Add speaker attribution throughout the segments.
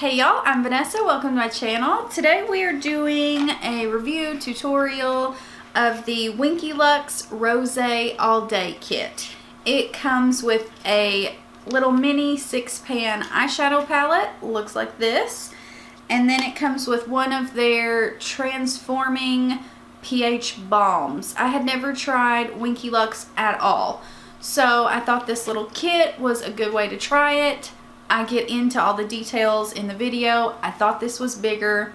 Speaker 1: Hey y'all, I'm Vanessa. Welcome to my channel. Today we are doing a review tutorial of the Winky Lux Rosy All Day Kit. It comes with a little mini 6-pan eyeshadow palette, looks like this. And then it comes with one of their transforming pH balms. I had never tried Winky Lux at all, so I thought this little kit was a good way to try it. I get into all the details in the video. I thought this was bigger.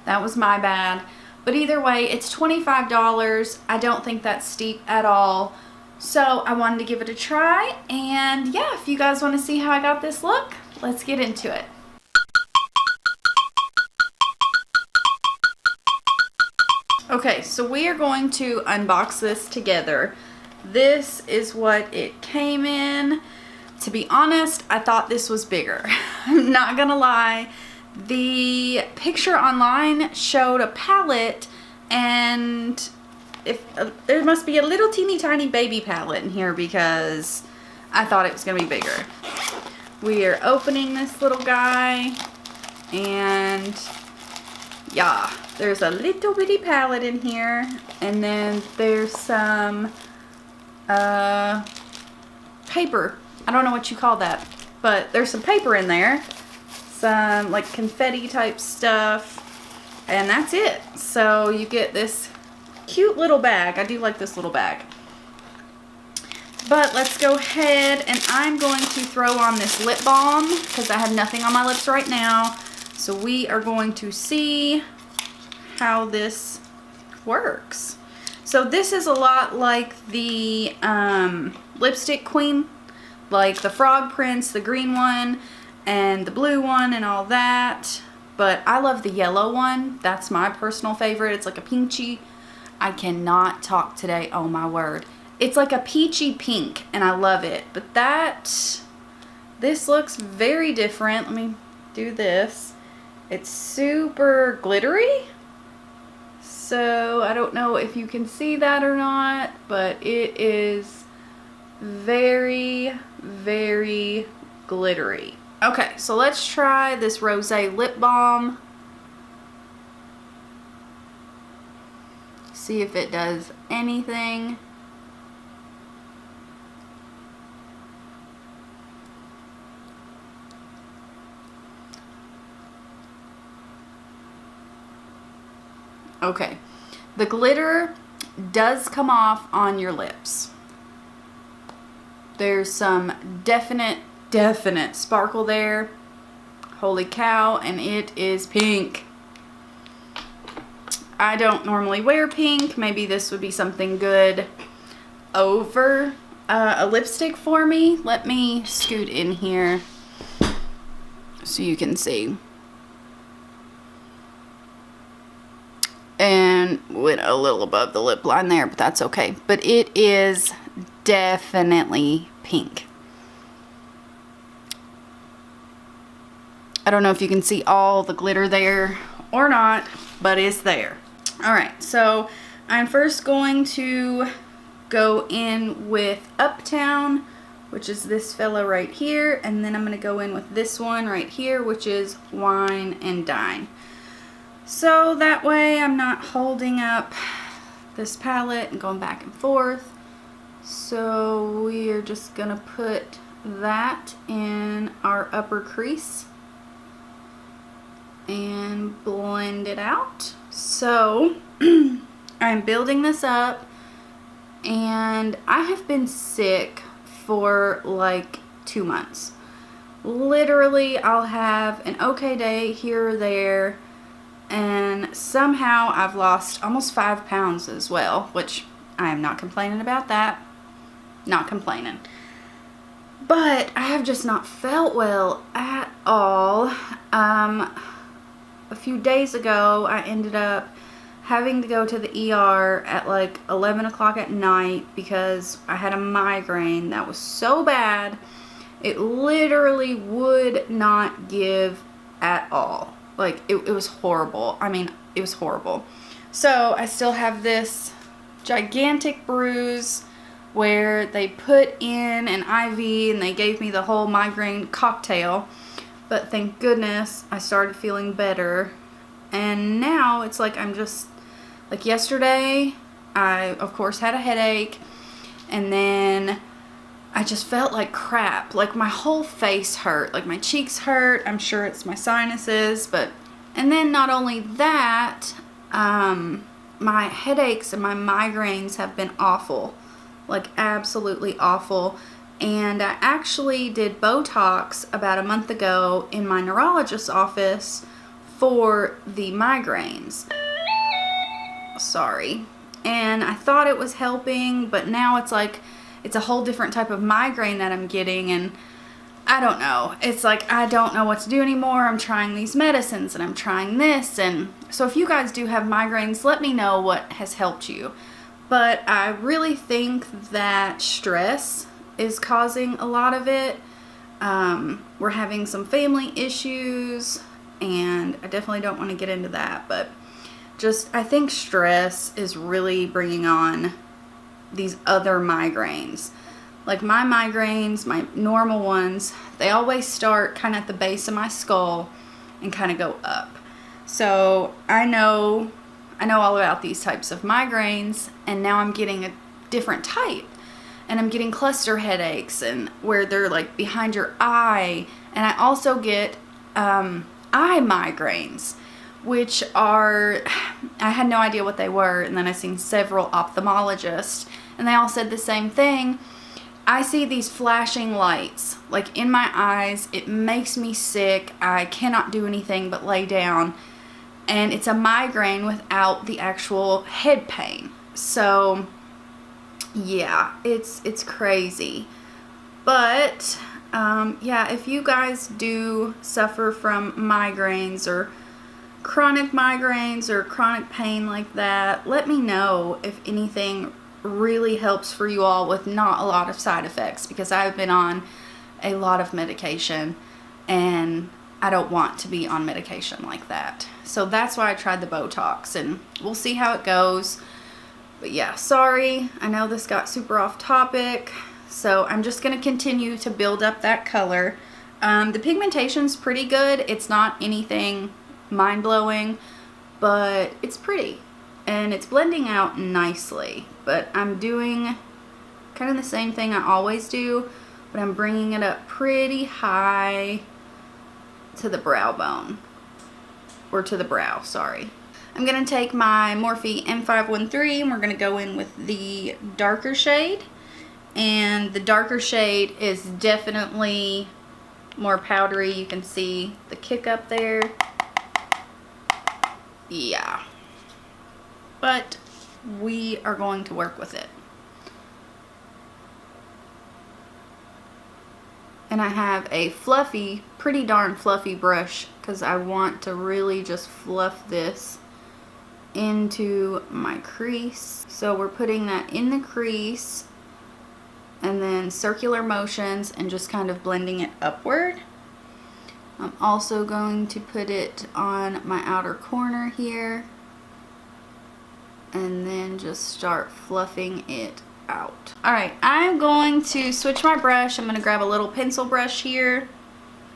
Speaker 1: That was my bad. But either way, it's $25. I don't think that's steep at all. So I wanted to give it a try. And yeah, if you guys want to see how I got this look, let's get into it. Okay, so we are going to unbox this together. This is what it came in. To be honest, I thought this was bigger. I'm not gonna lie. The picture online showed a palette, and there must be a little teeny tiny baby palette in here because I thought it was gonna be bigger. We are opening this little guy, and yeah, there's a little bitty palette in here, and then there's some paper. I don't know what you call that, but there's some paper in there, some like confetti type stuff, and that's it. So you get this cute little bag. I do like this little bag. But let's go ahead, and I'm going to throw on this lip balm because I have nothing on my lips right now. So we are going to see how this works. So this is a lot like the lipstick queen, like the frog prints, the green one and the blue one and all that. But I love the yellow one. That's my personal favorite. It's like a peachy. I cannot talk today. Oh my word. It's like a peachy pink and I love it. But this looks very different. Let me do this. It's super glittery. So I don't know if you can see that or not, but it is very, very glittery. Okay, so let's try this Rosé lip balm. See if it does anything. Okay, the glitter does come off on your lips. There's some definite sparkle there. Holy cow, and it is pink. I don't normally wear pink. Maybe this would be something good over a lipstick for me. Let me scoot in here so you can see. And went a little above the lip line there, but that's okay. But it is definitely pink. I don't know if you can see all the glitter there or not, but it's there. Alright, so I'm first going to go in with Uptown, which is this fella right here, and then I'm going to go in with this one right here, which is Wine and Dine. So that way I'm not holding up this palette and going back and forth. So we are just going to put that in our upper crease and blend it out. So I'm building this up, and I have been sick for like 2 months. Literally, I'll have an okay day here or there, and somehow I've lost almost 5 pounds as well, which I am not complaining about that. Not complaining. But I have just not felt well at all. A few days ago, I ended up having to go to the ER at like 11 o'clock at night because I had a migraine that was so bad. It literally would not give at all. Like, it was horrible. I mean, it was horrible. So I still have this gigantic bruise where they put in an IV and they gave me the whole migraine cocktail. But thank goodness I started feeling better. And now it's like I'm just, like yesterday, I of course had a headache. And then I just felt like crap. Like my whole face hurt. Like my cheeks hurt. I'm sure it's my sinuses. And then not only that, my headaches and my migraines have been awful. Like absolutely awful. And I actually did Botox about a month ago in my neurologist's office for the migraines. Sorry. And I thought it was helping, but now it's like it's a whole different type of migraine that I'm getting, and I don't know. It's like I don't know what to do anymore. I'm trying these medicines and I'm trying this, and so if you guys do have migraines, let me know what has helped you. But I really think that stress is causing a lot of it. We're having some family issues, and I definitely don't want to get into that, but just I think stress is really bringing on these other migraines. Like my migraines, my normal ones, they always start kind of at the base of my skull and kind of go up. So I know all about these types of migraines, and now I'm getting a different type. And I'm getting cluster headaches, and where they're like behind your eye. And I also get eye migraines, which are, I had no idea what they were, and then I seen several ophthalmologists, and they all said the same thing. I see these flashing lights like in my eyes. It makes me sick. I cannot do anything but lay down, and it's a migraine without the actual head pain. So yeah, it's crazy. But yeah, if you guys do suffer from migraines or chronic migraines or chronic pain like that, let me know if anything really helps for you all with not a lot of side effects, because I've been on a lot of medication and I don't want to be on medication like that. So that's why I tried the Botox, and we'll see how it goes. But yeah, sorry, I know this got super off topic, so I'm just going to continue to build up that color. The pigmentation's pretty good. It's not anything mind-blowing, but it's pretty, and it's blending out nicely. But I'm doing kind of the same thing I always do, but I'm bringing it up pretty high to the brow bone, or to the brow, sorry. I'm going to take my Morphe M513, and we're going to go in with the darker shade. And the darker shade is definitely more powdery. You can see the kick up there. Yeah. But we are going to work with it. And I have a fluffy, pretty darn fluffy brush, because I want to really just fluff this into my crease. So we're putting that in the crease, and then circular motions and just kind of blending it upward. I'm also going to put it on my outer corner here, and then just start fluffing it out. Alright, I'm going to switch my brush. I'm going to grab a little pencil brush here.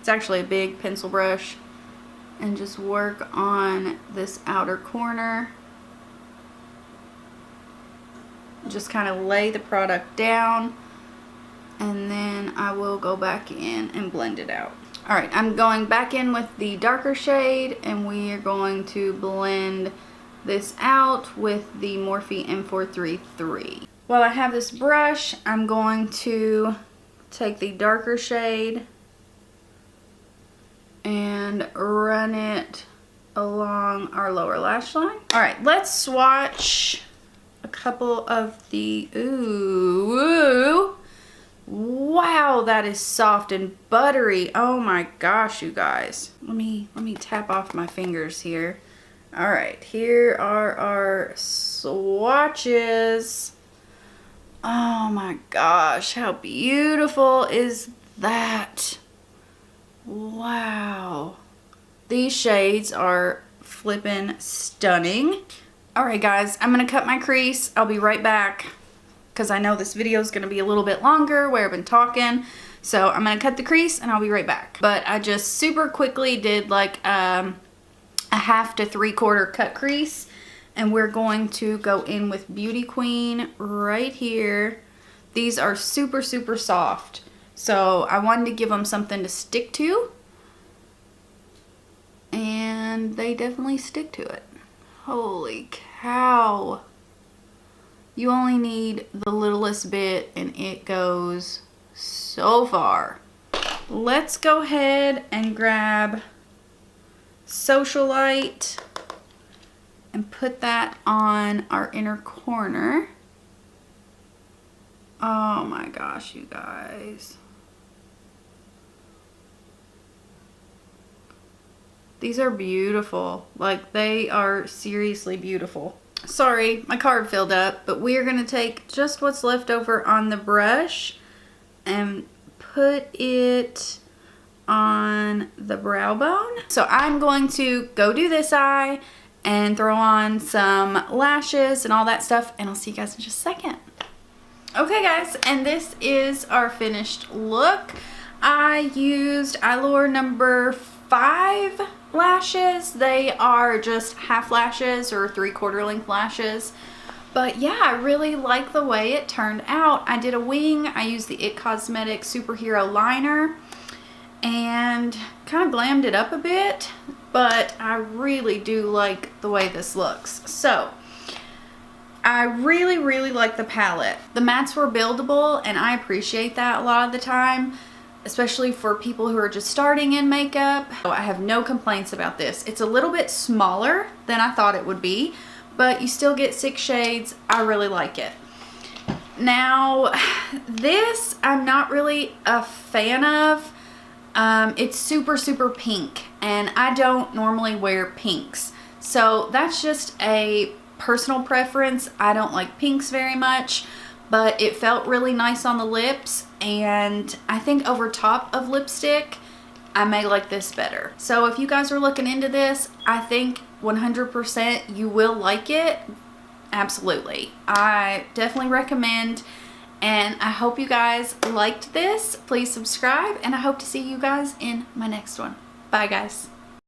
Speaker 1: It's actually a big pencil brush. And just work on this outer corner. Just kind of lay the product down, and then I will go back in and blend it out. Alright, I'm going back in with the darker shade, and we are going to blend this out with the Morphe M433. While I have this brush, I'm going to take the darker shade and run it along our lower lash line. Alright, let's swatch a couple of the, ooh, wow, that is soft and buttery. Oh my gosh, you guys. Let me tap off my fingers here. Alright, here are our swatches. Oh my gosh, how beautiful is that? Wow. These shades are flippin' stunning. Alright guys, I'm going to cut my crease. I'll be right back, because I know this video is going to be a little bit longer where I've been talking. So I'm gonna cut the crease and I'll be right back. But I just super quickly did like a 1/2 to 3/4 cut crease, and we're going to go in with Beauty Queen right here. These are super, super soft. So I wanted to give them something to stick to, and they definitely stick to it. Holy cow. You only need the littlest bit and it goes so far. Let's go ahead and grab Socialite and put that on our inner corner. Oh my gosh, you guys. These are beautiful. Like, they are seriously beautiful. Sorry, my card filled up, but we are going to take just what's left over on the brush and put it on the brow bone. So I'm going to go do this eye and throw on some lashes and all that stuff, and I'll see you guys in just a second. Okay guys, and this is our finished look. I used Eyelure number 5 lashes. They are just half lashes or 3/4 length lashes. But yeah, I really like the way it turned out. I did a wing. I used the It Cosmetics Superhero Liner and kind of glammed it up a bit, but I really do like the way this looks. So I really, really like the palette. The mattes were buildable, and I appreciate that a lot of the time, especially for people who are just starting in makeup. So I have no complaints about this. It's a little bit smaller than I thought it would be, but you still get 6 shades. I really like it. Now, this I'm not really a fan of. It's super, super pink, and I don't normally wear pinks. So that's just a personal preference. I don't like pinks very much, but it felt really nice on the lips, and I think over top of lipstick, I may like this better. So if you guys are looking into this, I think 100% you will like it. Absolutely. I definitely recommend, and I hope you guys liked this. Please subscribe, and I hope to see you guys in my next one. Bye guys.